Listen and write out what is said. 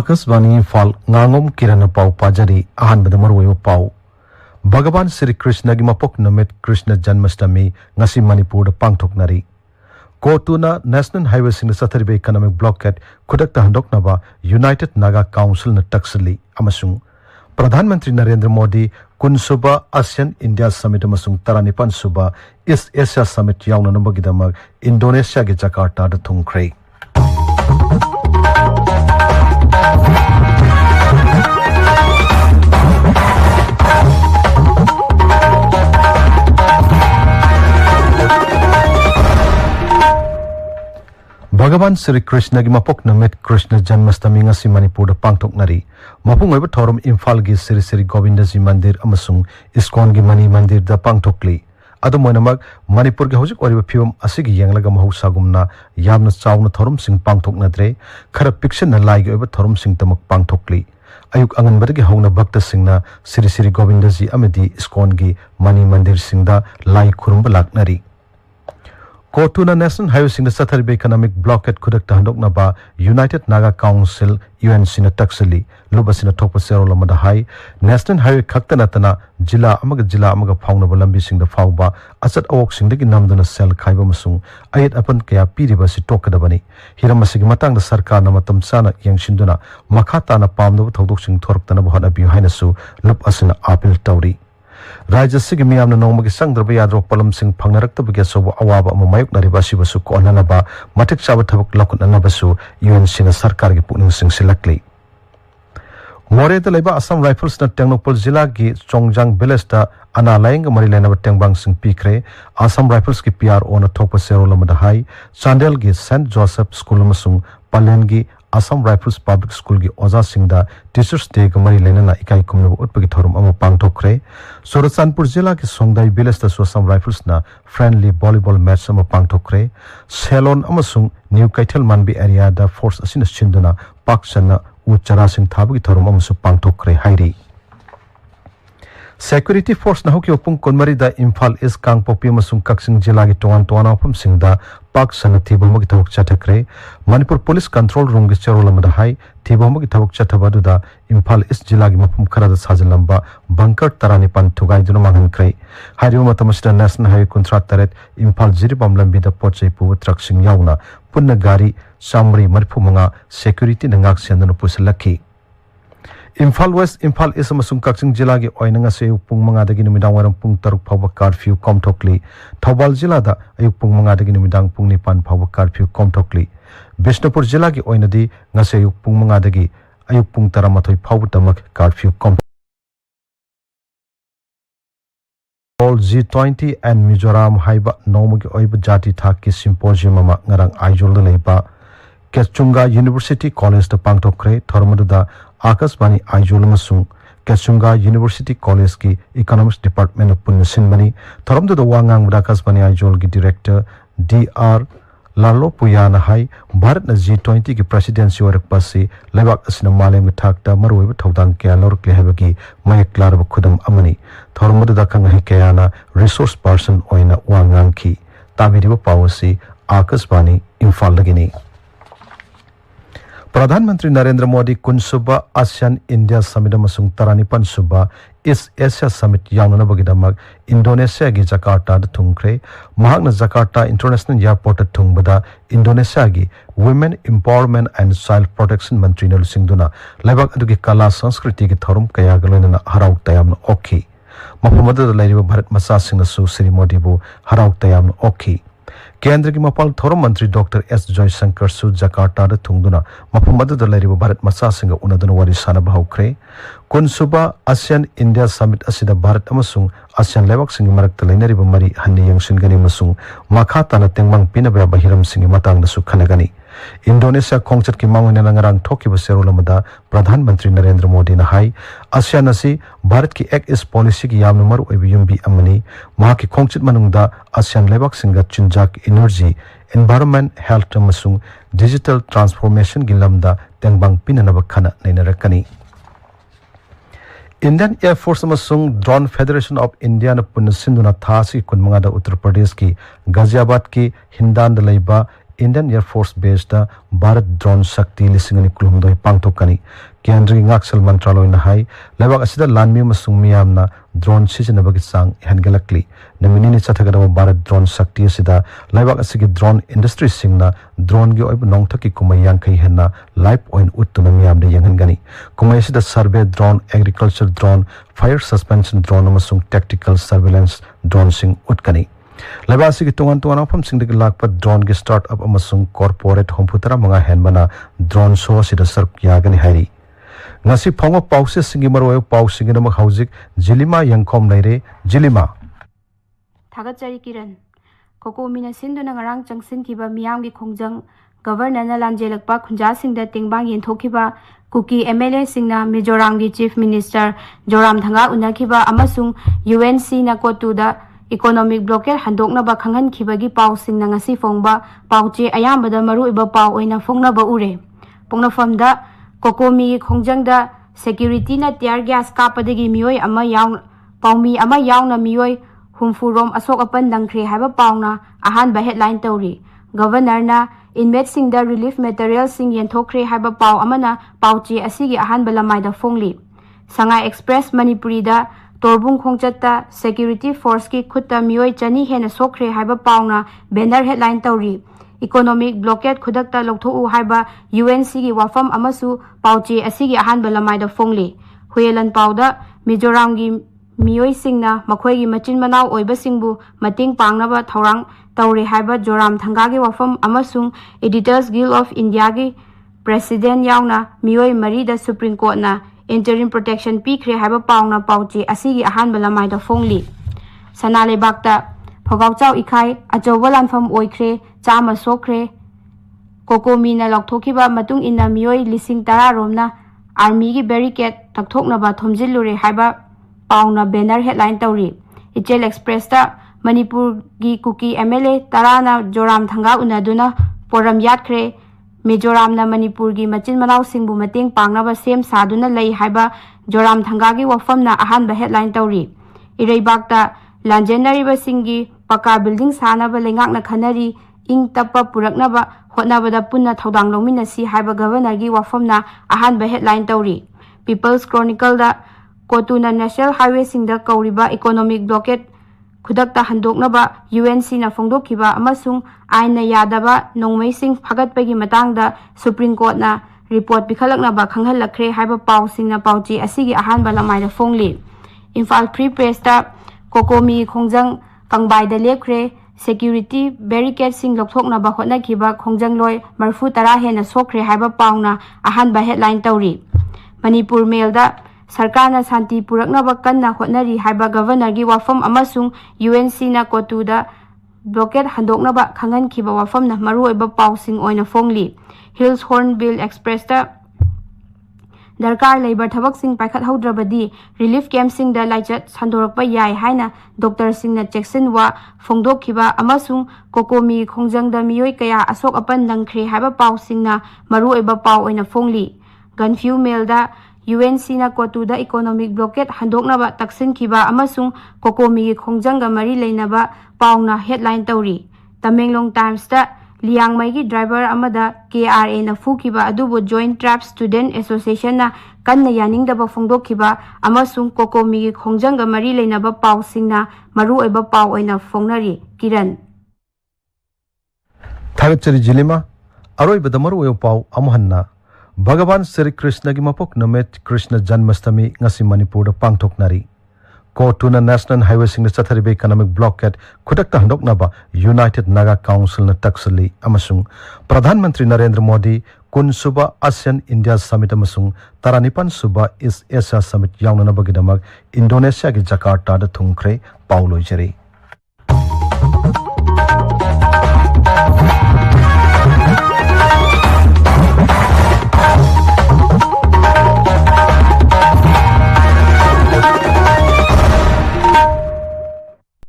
Akasvani Imphal Ngangom Kiran Pau Pajari Ahan Badamaru Pau Bhagavan Sri Krishna gi mapok namit Krishna Janmashtami ngasi Manipur pangthoknari Kotuna National Highway sing Satharibe Economic Blockade Kudak Handoknaba United Naga Council na taksali amasung Pradhan Mantri Narendra Modi Kunsuba ASEAN India Summit amasung Taranipan Suba East Asia Summit yauna nambagidamag Indonesia gi Jakarta da thungkhrei Bhagavan Sri Krishna gi mapok namit Krishna Janmashtami ngasi Manipur da pangthoknari mapung oiba thorum Imphal gi Sri Sri Govindaji Mandir amasung ISKCON gi Mani Mandir da pangthokli adu moinamak Manipur gi hojik oriba phibam asigi yenglaga mahusagumna yamna chawna thorum sing pangthoknadre khara pikshana lai gi oiba thorum sing tamak pangthokli ayuk anganbadagi hawna bhakta singna Sri Sri Govindaji amadi ISKCON gi Mani Mandir singda lai khurumba laknari Kotuna National Highway sing the Satharibe Economic Blockade Kudak Handoknaba United Naga Council UN Sina Taksali Lubasina Topa Sero Lamada High National Highway Kaktanatana Jila Amaga Fauna Balambi sing the Fauba Asat Awok sing the Namduna Sel Kaiba Masung Ayat Apan Kaya Piriba si Tokadabani Hiramasigi Matang the Sarkar Namatam Sana Yang Shinduna Makata na Pamdo Todok sing Torptana Bahana Buhinasu Lup Asina Apil Tauri Raja Sigi Miamna Nomagi Sang Drabaya Palam Sing Pangarakta Bigaso Awaba Mamayuk Naribashi Basu Konanaba Matik Sabatabuk Lakut Nanabasu UN Sina Sarkar Puning Sing Silakli More the Leba Assam Rifles na Tengnopol Zilla gi Chongjang Belesta Ana Laing Marilena Tengbang Sing Pikre Assam Rifles ki PRO na Topa Sero Lamada High Chandel gi St. Joseph School Masung Palen gi Assam Rifles Public School gi Oza Singda Teachers Day ga Marilena na ikai kumna utpagi thorum ama pangthokre Suratsanpur Zilla ki Songdai Belesta Assam Rifles na friendly volleyball match ama pangthokre Selon amasung New Kaithal Manbi area da force asina chinduna Pakchana Uchara Sing Thabagi thorum amasu pangthokre hairi Security Force na hoki opung konmari da Imphal is Kangpopi amasung Kaksing Jilla gi Toan opum singda Pak Sanati Bamagi Thabuk Chatakre Manipur Police Control Room gi Cherolamada High Thibamagi Thabuk Chathabaduda Imphal is Jilla gi mapum kharada sajalamba bunker taranipan thugai duna manghankre Hariwa matamasida National Highway Kuntrat Taret Imphal Jiribam lambi da pochai pu truck sing yauna punna gari samri marfu manga security nangak sendana pusalaki Imphal West, Imphal East amasung Kaksing Jilla gi oinanga se upung manga dagi numidang waram pung taruk phawba curfew komthokli Thobal Jilla da ayuk pung manga dagi numidang pung nipan phawba curfew komthokli Bishnupur Jilla gi oinadi ngase ayuk pung manga dagi ayuk pung taramathoi phawba tamak curfew kom All G20 and Mizoram haiba nomugi oiba jati thak ki symposium ama ngarang aijol leiba Kechunga University College da pangthokre thormadu da Akasvani Aijol Masung Kechunga University College ki Economics Department of Punyasin Mani Thoramdu the Wangang Akasvani Aijol ki Director DR Lalo Puyana Hai Bharat na G20 ki presidency warak pasi lebak asina malem thakta marweba thodang kya lor kle habagi mayak lar khudam amani Thoramdu da kang hikayana resource person oina wangang ki tabiriba pawasi Akasvani Imphal lagini Pradhan Mantri Narendra Modi Kunsuba ASEAN India Summit amasung Taranipan Suba East Asia Summit yaunana bagidamak Indonesia gi Jakarta da thungkre mahakna Jakarta International Airport da thungbada Indonesia gi Women Empowerment and Child Protection Mantri na lusingduna lebak adugi kala sanskriti gi thorum kaya galona harau tayamna okhi mapamada da lairiba Bharat macha singna su Sri Modi bu harau tayamna okhi Kendra ki mapal thorum mantri Dr. S. Joy Shankar su Jakarta da thungduna mapamada da lairiba Bharat macha singa unaduna wari sana bahukre Kunsuba ASEAN India Summit asida Bharat amasung ASEAN lebak singi marakta lainariba mari hanni yangsingani masung makata na tengmang pinaba bahiram singi matang da su khanagani Indonesia Kongchat ki mangwina nangarang thoki ba serolamada Pradhan Mantri Narendra Modi na hai ASEAN asi Bharat ki Act East policy ki yamna maru oibi yumbi amani maha ki Kongchat manungda ASEAN lebak singa chunjak energy environment health amasung digital transformation gi lamda tengbang pinanaba khana nainarakani Indian Air Force amasung Drone Federation of India na punasinduna thasi kunmanga da Uttar Pradesh ki Ghaziabad ki Hindan da leiba Indian Air Force Base da Bharat Drone Shakti lisingani kulumdoi pangtokani Kendri Ngaksal Mantraloy na hai lewak asida lanmi masung miyamna drone sisinabagi sang hengalakli naminini chathagadama Bharat Drone Shakti asida lewak asigi drone industry singna drone gi oib nongthaki kumai yangkai henna live oin uttuna miyamna yanghangani kumai asida survey drone agriculture drone fire suspension drone amasung tactical surveillance drone sing utkani Labasi ki tungan mafam sing digi lakpa drone ki startup amasung corporate homputara mga henbana drone show sida sark yagani hairi ngasi phongo pause singi maroi pause singi namak hauzik Jilima Yengkhom leire Jilima Thagachari Kiran Koko mina sinduna ngarang changsin kiba miyam gi khongjang governor na lanjelakpa khunja singda tingbang yenthokiba Kuki MLA singna Mizoram gi chief minister Joram Thanga unakiba amasung UNC na kotuda economic blockade handoknaba khanghan khibagi paw singna ngasi phongba pawche ayambada maru iba paw oina phongnaba ure pongnafamda kokomi khongjangda security na tear gas kapadagi mioi ama yaw pawmi ama yawna mioi humfurom asok apan dangkhre haba pawna ahan ba headline tawri governor na inmate singda relief material sing yenthokre haba paw amana pawche asigi ahan balamai da phongli Sanga Express Manipuri da Torbung Khongchatta Security Force ki khutta mioi chani hena sokre haiba pauna banner headline tawri economic blockade khudakta loktho haiba UNC gi wafam amasu pauche asigi ahan balamai da phongli huelan pauda Mizoram gi mioi singna makhoi gi machin manau oiba singbu mating pangnaba thorang tawri haiba Joram Thanga gi wafam amasung Editors Guild of India gi president yauna mioi mari da Supreme Court na interim protection pikre haiba pauna pauchi asigi ahan balamai da phongli sanale bakta phogau chau ikhai achoba lanfam oikhre chama sokre kokomi na lokthokiba matung inna mioi lising tara romna army gi barricade takthokna ba thomjillure haiba pauna banner headline tawri Ichel Express ta Manipur gi Kuki MLA tarana Joram Thanga unaduna poram yatkre Mizoram na Manipur gi machin manau singbu mating pangnaba sem saduna lei haiba Joram Thanga gi wafam na ahan ba headline tawri Ireibakta lanjenari ba singi paka building sanaba lengak na khanari ing tappa puraknaba hotnabada punna thodang lomina si haiba governor gi wafam na ahan ba headline tawri People's Chronicle da Kotuna National Highway singda kauriba economic blockade khudakta handoknaba UNC na phongdokhiba amasung aina yadaba nongmei sing phagatpagi matangda Supreme Court na report bikhalaknaba khanghalakre haiba paw singna pawchi asigi ahan balamai da phongli Imphal Free Press ta kokomi khongjang kangbai da lepkre security barricade sing lokthoknaba hotnakhiba khongjang loi marfu tara hena sokre haiba pawna ahan ba headline tawri Manipur Mail da Sarkana Santi Puraknaba kanna hotnari haiba governor gi wafam amasung UNC na kotuda blockade handoknaba khangan khiba wafam na maru oiba pausing oina phongli Hills Hornbill Express ta darkar labor thabak sing paikhat haudrabadi relief camp sing da laichat sandorakpa yai haina doctor sing na checkson wa phongdokhiba amasung kokomi khongjangda mioi kaya asok apan nangkhre haiba pausing na maru oiba paw oina phongli Gunview Mail da UNC na kotuda economic blockade handoknaba taksin khiba amasung kokomi gi khongjanga mari leinaba pauna headline tawri Tamenglong Times ta Liangmai gi driver amada KRA na fukiba adubu Joint Trap Student Association na kanna yaningdaba phongdokhiba amasung kokomi gi khongjanga mari leinaba pausingna maru oiba paw oina phongnari Kiran Thagachari Jilima aroi badamaru oyo paw amhanna Bhagavan Sri Krishna gi mapok namet Krishna Janmashtami ngasi Manipur da pangthoknari Kotuna National Highway sing chatharibe economic blockade khutakta handoknaba United Naga Council na taksali amasung Pradhan Mantri Narendra Modi kun suba ASEAN India Summit amasung taranipan suba East Asia Summit yawnana bagidamak Indonesia gi Jakarta da thungkhre pauloi jeri